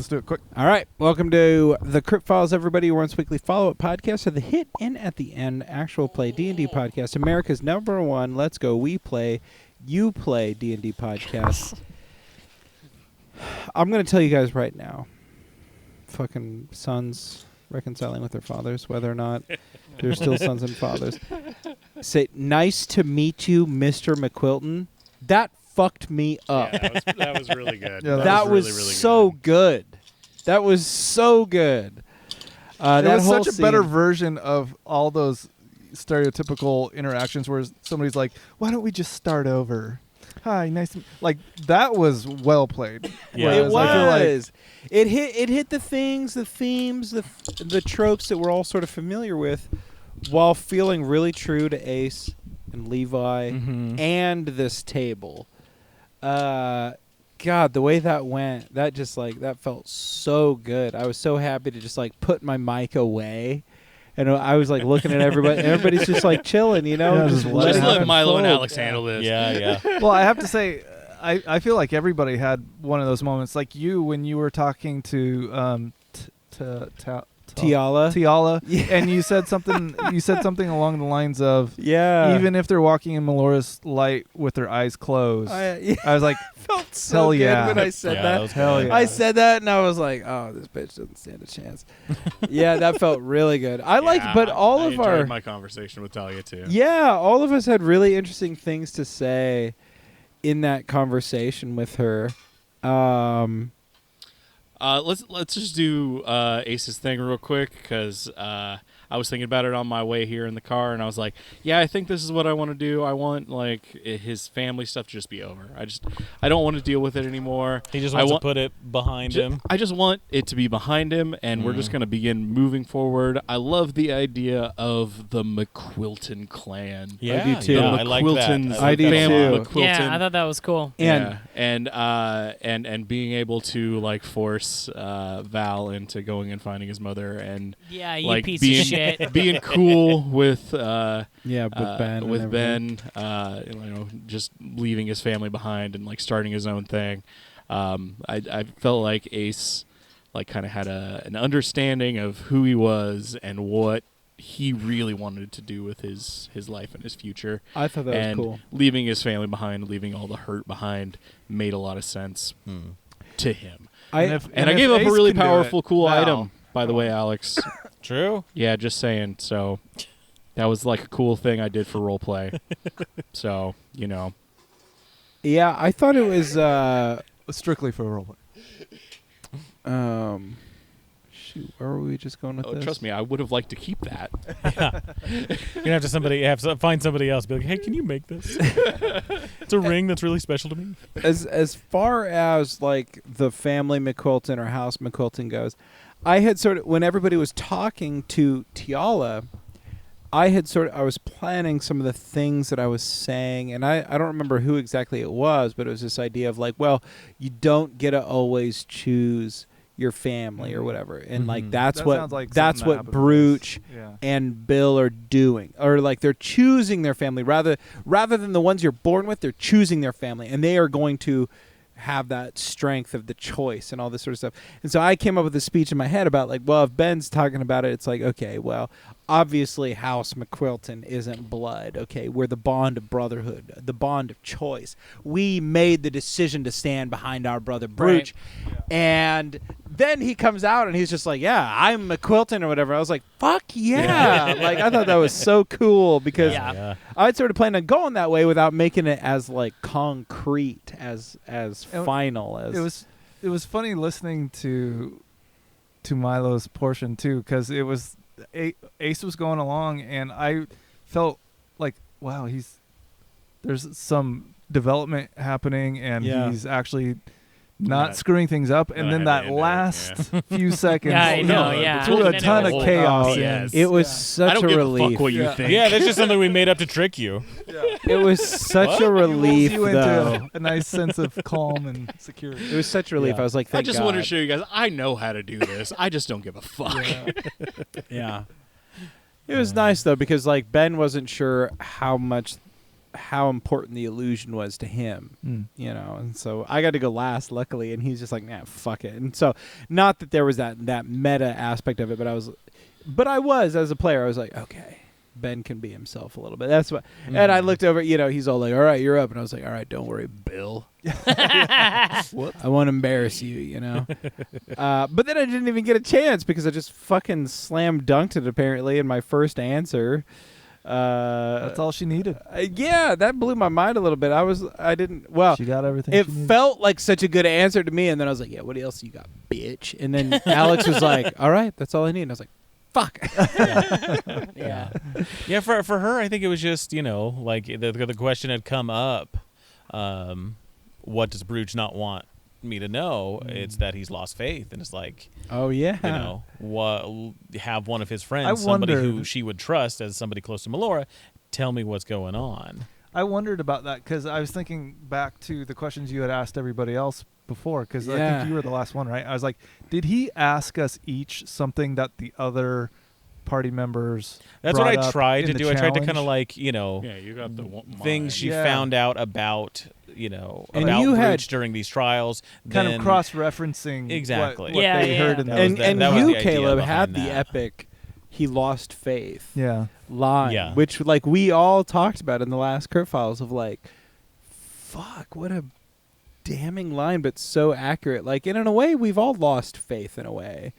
Let's do it quick. All right. Welcome to the Crypt Files, everybody. Your once weekly follow-up podcast of the Hit and at the End actual play D&D podcast, America's #1 Let's Go We Play You Play D&D podcast. I'm going to tell you guys right now, fucking sons reconciling with their fathers, whether or not they're still sons and fathers. Say, nice to meet you, Mr. McQuilton. That fucked me up. Yeah, that was really good. Yeah, that was really, really so good. That was so good. It was such a scene, better version of all those stereotypical interactions where somebody's like, "Why don't we just start over?" Hi, nice. Like that was well played. Yeah, It Whereas I feel like- was. It hit the things, the themes, the tropes that we're all sort of familiar with, while feeling really true to Ace and Levi and this table. God, the way that went, that felt so good. I was so happy to just put my mic away, and I was looking at everybody. And everybody's just chilling, you know, Yeah, just just letting Just it let Milo and unfold. Alex handle this. Yeah. Well, I have to say, I feel like everybody had one of those moments, like you when you were talking to Tiala, Yeah. and you said something. You said something along the lines of, Yeah. even if they're walking in Melora's light with their eyes closed. I was like, felt so hell good yeah. when I said Yeah, that. that was Hell good. yeah. I said that and I was like, "Oh, this bitch doesn't stand a chance." Yeah, that felt really good. But all I of enjoyed our my conversation with Talia too. yeah, all of us had really interesting things to say in that conversation with her. Let's just do Ace's thing real quick because I was thinking about it on my way here in the car, and I was like, yeah, I think this is what I want to do. I want his family stuff to just be over. I don't want to deal with it anymore. He just wants to put it behind him. I just want it to be behind him, and we're just going to begin moving forward. I love the idea of the McQuilton clan. Yeah, I do too. Yeah, The I like that. McQuiltons, I do family too. McQuilton. Yeah, I thought that was cool. And being able to force Val into going and finding his mother, and Yeah, you piece being, of shit. being cool with Yeah, with Ben. and with everything. Ben, just leaving his family behind and starting his own thing. I felt like Ace kind of had an understanding of who he was and what he really wanted to do with his life and his future. I thought that And was cool. leaving his family behind, leaving all the hurt behind, made a lot of sense to him. I And I gave up a really Ace can do powerful, it, cool Val. item, by the way, Alex. True. Yeah, just saying. So that was a cool thing I did for role play. So, yeah, I thought it was strictly for a role. shoot, where were we just going with this? trust me, I would have liked to keep that. You're gonna have to find somebody else. Be like, hey, can you make this? It's a ring that's really special to me. As far as the family McQuilton or house McQuilton goes, I had when everybody was talking to Tiala, I was planning some of the things that I was saying, and I don't remember who exactly it was, but it was this idea of you don't get to always choose your family or whatever, and that's That what sounds like that's something that what happened with Brooch us. Yeah. and Bill are doing, or they're choosing their family rather than the ones you're born with. They're choosing their family, and they are going to have that strength of the choice and all this sort of stuff. And so I came up with a speech in my head about if Ben's talking about it, it's okay, well, obviously House McQuilton isn't blood. Okay, we're the bond of brotherhood, the bond of choice. We made the decision to stand behind our brother Brooch. Right. And then he comes out and he's just yeah, I'm McQuilton or whatever. I was like, fuck yeah. I thought that was so cool because Yeah. I'd sort of planned on going that way without making it as concrete as final as It was funny listening to Milo's portion too, because it was Ace was going along, and I felt wow, there's some development happening, and Yeah. he's actually not Not- screwing things up. And not then that heavy into it, last few seconds, Yeah, I know, yeah. threw a And then ton it of was- chaos Oh, in. yes. it was Yeah. such I don't a give relief. a fuck what you Yeah. think. Yeah, that's just something we made up to trick you. It was such What? a It rolls relief you though. into a nice sense of calm and security. It was such a relief. Yeah. I was like, I thank just God. wanted to show you guys, I know how to do this. I just don't give a fuck. Yeah. It was nice though because Ben wasn't sure how much how important the illusion was to him. You know, and so I got to go last, luckily, and he's just like, nah, fuck it. And so, not that there was that meta aspect of it, but I was as a player, I was like, okay, Ben can be himself a little bit. That's what. And I looked over, you know, he's all like, all right, you're up, and I was like, all right, don't worry, Bill. I won't embarrass you, you know. But then I didn't even get a chance because I just fucking slam dunked it apparently in my first answer. That's all she needed. Yeah, that blew my mind a little bit. She got everything. It she needed. felt like such a good answer to me, and then I was like, yeah, what else you got, bitch? And then Alex was like, all right, that's all I need. And I was like, fuck. Yeah. Yeah, for her, I think it was just, you know, like the question had come up, what does Bruce not want me to know? It's that he's lost faith, and it's like, Oh yeah, you know, have one of his friends, somebody who she would trust as somebody close to Melora, tell me what's going on. I wondered about that because I was thinking back to the questions you had asked everybody else before, because I think you were the last one, right? I was like, did he ask us each something that the other party members That's what brought I up tried in to the do. I tried to kind of challenge? like, you know, Yeah, you got the things she Yeah. found out about, you know, And about you Brooch had- during these trials. kind then- of cross-referencing Exactly. what Yeah, they yeah. heard in That the was and the- and that was you, the idea Caleb, had behind the that. epic "he lost faith" yeah. line, Yeah. which like we all talked about in the last Curt Files of like, fuck, what a damning line, but so accurate. Like, and in a way, we've all lost faith in a way.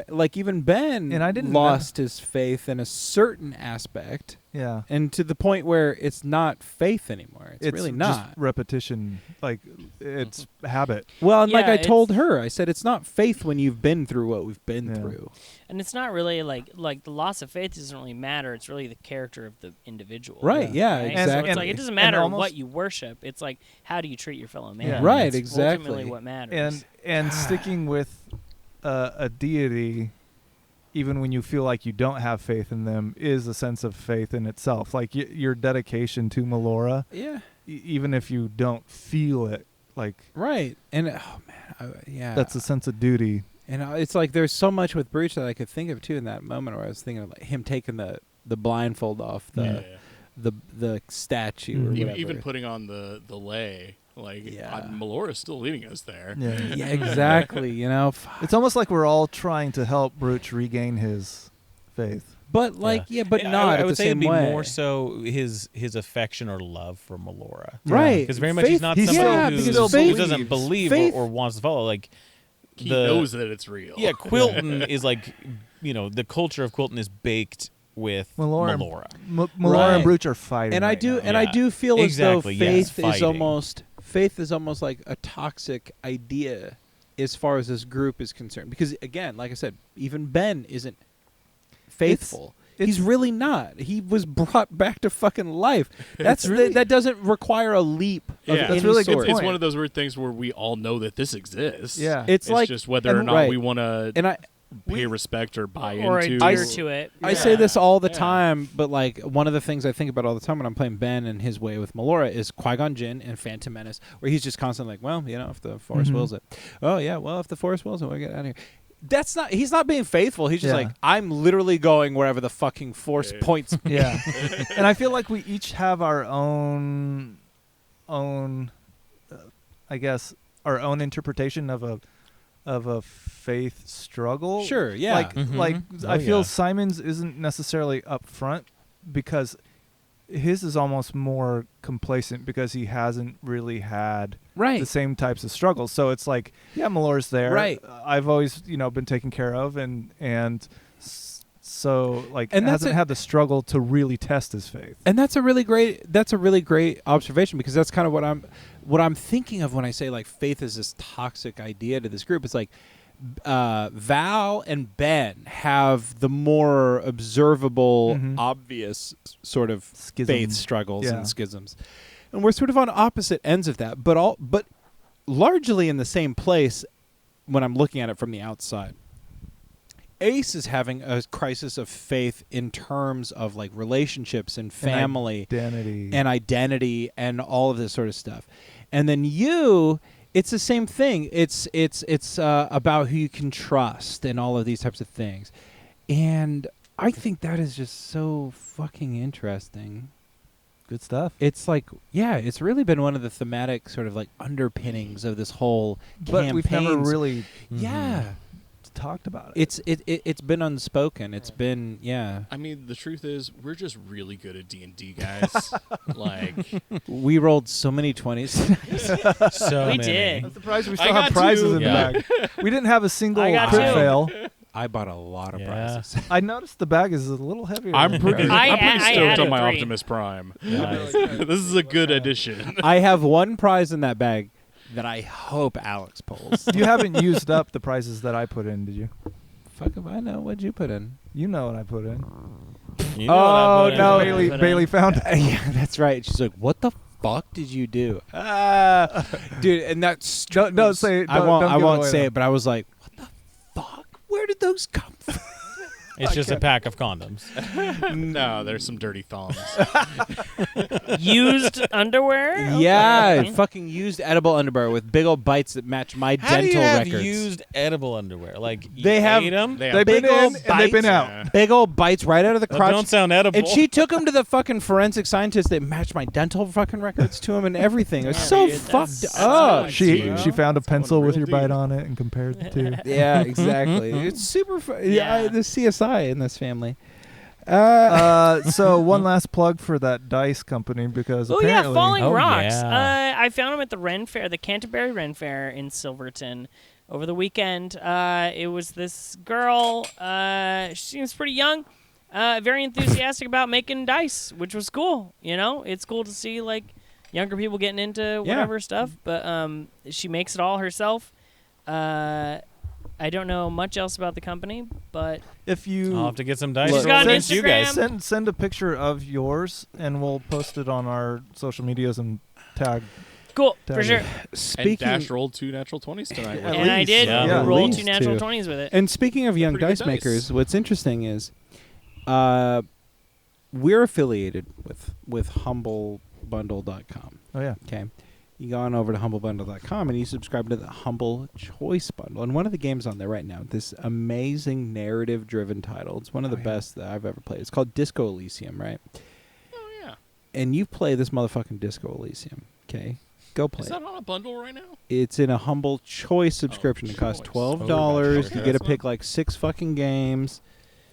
Like even Ben And I didn't lost his faith in a certain aspect, Yeah. and to the point where it's not faith anymore. It's really just not. repetition. Like, it's habit. Well, and like Yeah, I told it's- her, I said it's not faith when you've been through what we've been Yeah. through. And it's not really like the loss of faith doesn't really matter. It's really the character of the individual. Right, yeah, right? So exactly. it's like it doesn't And matter almost- what you worship. It's like how do you treat your fellow man. Yeah. Right, That's exactly. Ultimately, what matters. And sticking with a deity, even when you feel like you don't have faith in them, is a sense of faith in itself. Like your dedication to Melora, Yeah. even if you don't feel it, like Right. And oh man, yeah. that's a sense of duty. And it's like there's so much with Breach that I could think of too in that moment where I was thinking of like him taking the blindfold off the statue or whatever. even putting on the lei, like Melora's still leading us there. Yeah. Yeah, exactly. You know, It's almost like we're all trying to help Brooch regain his faith. but like but I- not I at would the say same it'd be way. more so his affection or love for Melora. Right. Because very much he's not he's somebody still- who because faith- doesn't believe faith- or wants to follow. Like He knows that it's real. Yeah, Quilton is like, you know, the culture of Quilton is baked with Melora, Melora. Melora Right. and Brooch are fighting. And I right do now. and I Yeah. do feel Exactly, as though yes, faith is fighting. almost like a toxic idea as far as this group is concerned, because again, like I said, even Ben isn't faithful. He's really not. He was brought back to fucking life. That's that doesn't require a leap of Yeah. any That's really a good sort. It's point. one of those weird things where we all know that this exists. Yeah. It's like just whether or and- not right. we want to And pay respect or buy or into. adhere to it. I say this all the Yeah. time, but like one of the things I think about all the time when I'm playing Ben and his way with Melora is Qui-Gon Jinn and Phantom Menace, where he's just constantly like, well, you know, if the Force Mhm. wills it. Oh yeah, well, if the Force wills it, we'll get out of here. That's not. He's not being faithful. He's just Yeah. like, I'm literally going wherever the fucking Force points me. Yeah. And I feel like we each have our own I guess our own interpretation of a faith struggle. Sure, yeah. Like Mhm. like Oh, I feel yeah. Simon's isn't necessarily upfront because his is almost more complacent because he hasn't really had Right. the same types of struggles. So it's like, yeah, Melora's there. Right. I've always, been taken care of so like And that's hasn't had the struggle to really test his faith. And that's a really great observation, because that's kind of what I'm thinking of when I say like faith is this toxic idea to this group. It's like Val and Ben have the more observable, Mhm. obvious sort of Schism. faith struggles Yeah. and schisms, and we're sort of on opposite ends of that, but largely in the same place when I'm looking at it from the outside. Ace is having a crisis of faith in terms of like relationships and family Identity. and all of this sort of stuff. And then it's the same thing. It's about who you can trust and all of these types of things. And I think that is just so fucking interesting. Good stuff. It's like, yeah, it's really been one of the thematic sort of like underpinnings of this whole But campaign. we've never really yeah. talked about it. It's been unspoken. It's been I mean, the truth is, we're just really good at D&D, guys. Like, we rolled so many 20s. So We many. did. I'm surprised we I still have got prizes two. in Yeah. the bag. We didn't have a single I got crit two. fail. I bought a lot of Yeah. prizes. I noticed the bag is a little heavier. I'm than pretty, the I I'm pretty stoked added on my 3. Optimus Prime. Nice. This is a good addition. I have one prize in that bag that I hope Alex pulls. You haven't used up the prizes that I put in, did you? Fuck if I know. What'd you put in? You know what I put in. You know what I Oh, put in. no. Bailey, Put in. Bailey found it. Yeah, that's right. She's like, "What the fuck did you do?" Dude, and that's Don't say it. I Don't- won't. don't I give it won't away, say though. it. But I was like, "What the fuck? Where did those come from?" It's just a pack of condoms. No, there's some dirty thumbs. Used underwear? Yeah, Okay. fucking used edible underwear with big old bites that match my How do you dental have records. used edible underwear? Like you They have- ate them? They They've have been big in old and they've been bites. out. Big old bites right out of the That crotch. don't sound edible. And she took him to the fucking forensic scientist that matched my dental fucking records to him and everything. It was Yeah, so dude, fucked that's up. so She Yeah. she found a That's going pencil with real your bite deep. on it and compared the two. Yeah, exactly. It's super fun. Yeah, Yeah. the CSI in this family. So one last plug for that dice company because Oh yeah, apparently Falling Oh, Rocks. yeah. I found them at the Ren Fair, the Canterbury Ren Fair in Silverton over the weekend. It was this girl. She seems pretty young. Very enthusiastic about making dice, which was cool. You know, it's cool to see like younger people getting into whatever stuff. But she makes it all herself. I don't know much else about the company, but if you I'll have to get some dice. She's to got roll an against you guys. Instagram. send a picture of yours and we'll post it on our social medias and tag. cool Tell for me. sure. And Speaking Dash rolled 2 natural 20s tonight. At with And I least. did Yeah. At roll least 2 natural two. 20s with it. And speaking of young Pretty good dice makers, what's interesting is we're affiliated with humblebundle.com. Oh yeah. Okay. You go on over to humblebundle.com and you subscribe to the Humble Choice Bundle. And one of the games on there right now, this amazing narrative-driven title. It's one of the best that I've ever played. It's called Disco Elysium, right? Oh, yeah. And you play this motherfucking Disco Elysium, okay? Go play Is it. that on a bundle right now? It's in a Humble Choice subscription. It costs Choice. $12. Oh, You gotcha. get to That's pick like 6 fucking games,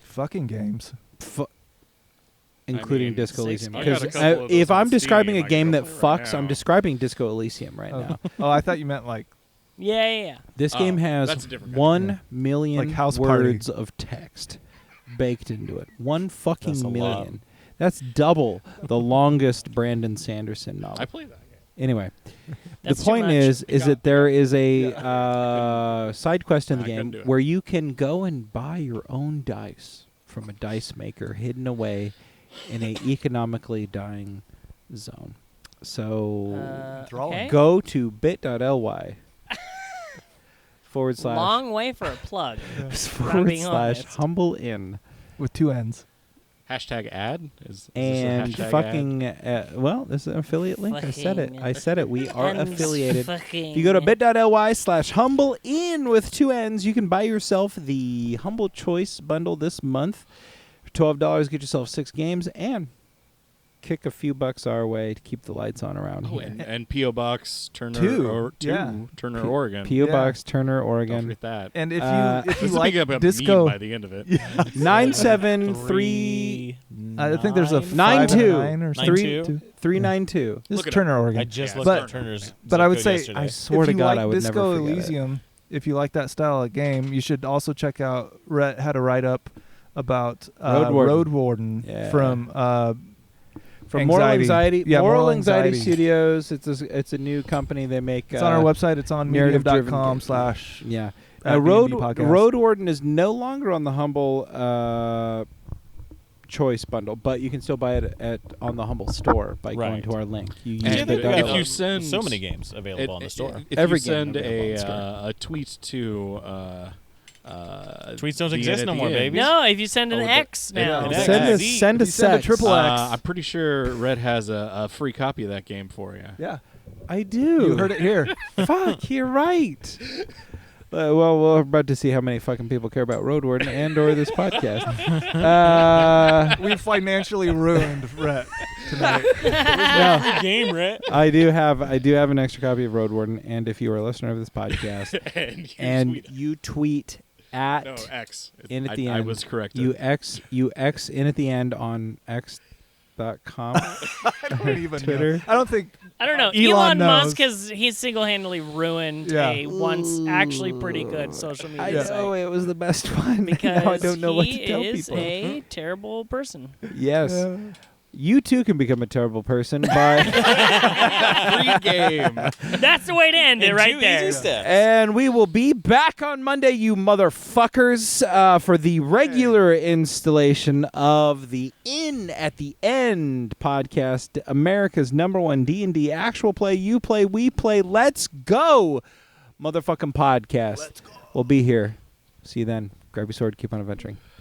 Fucking games. including mean, Disco 6 Elysium. games. I got a Because couple of if those on I'm describing Steam, a I game can that go play right fucks, I'm now. describing Disco Elysium right now. Oh, I thought you meant like Yeah. This Oh, game has that's a different kind of 1 million Like House Party. words of text baked into it. 1 fucking That's a lot. million. That's double the longest Brandon Sanderson novel. I play that game. Anyway, That's the too point much. is It that there is a Yeah. side quest in the I couldn't game do it. where you can go and buy your own dice from a dice maker hidden away in a economically dying zone. So Enthralling. Okay. go to bit.ly / Long way for a plug. / being honest. humble in with 2 N's. Hashtag ad? Is and this a hashtag fucking well, this is an affiliate link. I said it. Fucking I said it. We are And affiliated. fucking- If you go to bit.ly / humble in with 2 N's, you can buy yourself the Humble Choice bundle this month. For $12, get yourself 6 games and kick a few bucks our way to keep the lights on around ad? Oh, here. and P.O. Box Turner, Two. Yeah. Turner, Oregon. P.O. Yeah. Box, Turner, Don't Oregon. forget that. And if Uh, you This is like becoming a disco, meme by the end of it. 973 I think there's a 9 5 and a 2 9 or 3 something. 392. This Look is it up. Turner, Oregon. I just Yeah. looked But- at Turner's. But zip I would code say yesterday. I swear if to you God, like I would Disco never forget it. Elysium, if you like that style of game, you should also check out had a write up about Road Warden. Road Warden Yeah. from Moral Anxiety. Anxiety, Yeah, Moral Anxiety Anxiety. Studios. It's a new company. They make. It's on our website. It's on narrative-driven medium.com games. / Yeah. BNB podcast. Road Warden is no longer on the Humble Choice bundle, but you can still buy it on the Humble store by going Right. to our link. You use And Yeah, the they've if got you send so many games available on the store. If Every you game send available on the store. a tweet to Tweets don't the exist end no at the more, end. baby. No, if you send an Oh, X yeah. now. An X. send a Z. send a If you send a sex. triple X. I'm pretty sure Red has a free copy of that game for you. Yeah, I do. you heard it here. Fuck, you're right. Well, we're about to see how many fucking people care about Road Warden and or this podcast. We financially ruined Rhett tonight. No, Game, right? I do have an extra copy of Road Warden, and if you are a listener of this podcast and you tweet at no X in at the I end, was corrected. you X in at the end on X.com. I don't even Twitter. know. I don't think. I don't know. Elon knows. Musk he's single-handedly ruined Yeah. a once actually pretty good social I media know site it was the best one. because now I don't know what to he tell is people. a terrible person. Yes. You too can become a terrible person by Free game. That's the way to end it right Two there. easy steps. And we will be back on Monday, you motherfuckers, for the regular installation of the In at the End podcast, America's #1 D&D actual play, you play, we play, let's go, motherfucking podcast. We'll be here. See you then. Grab your sword, keep on adventuring.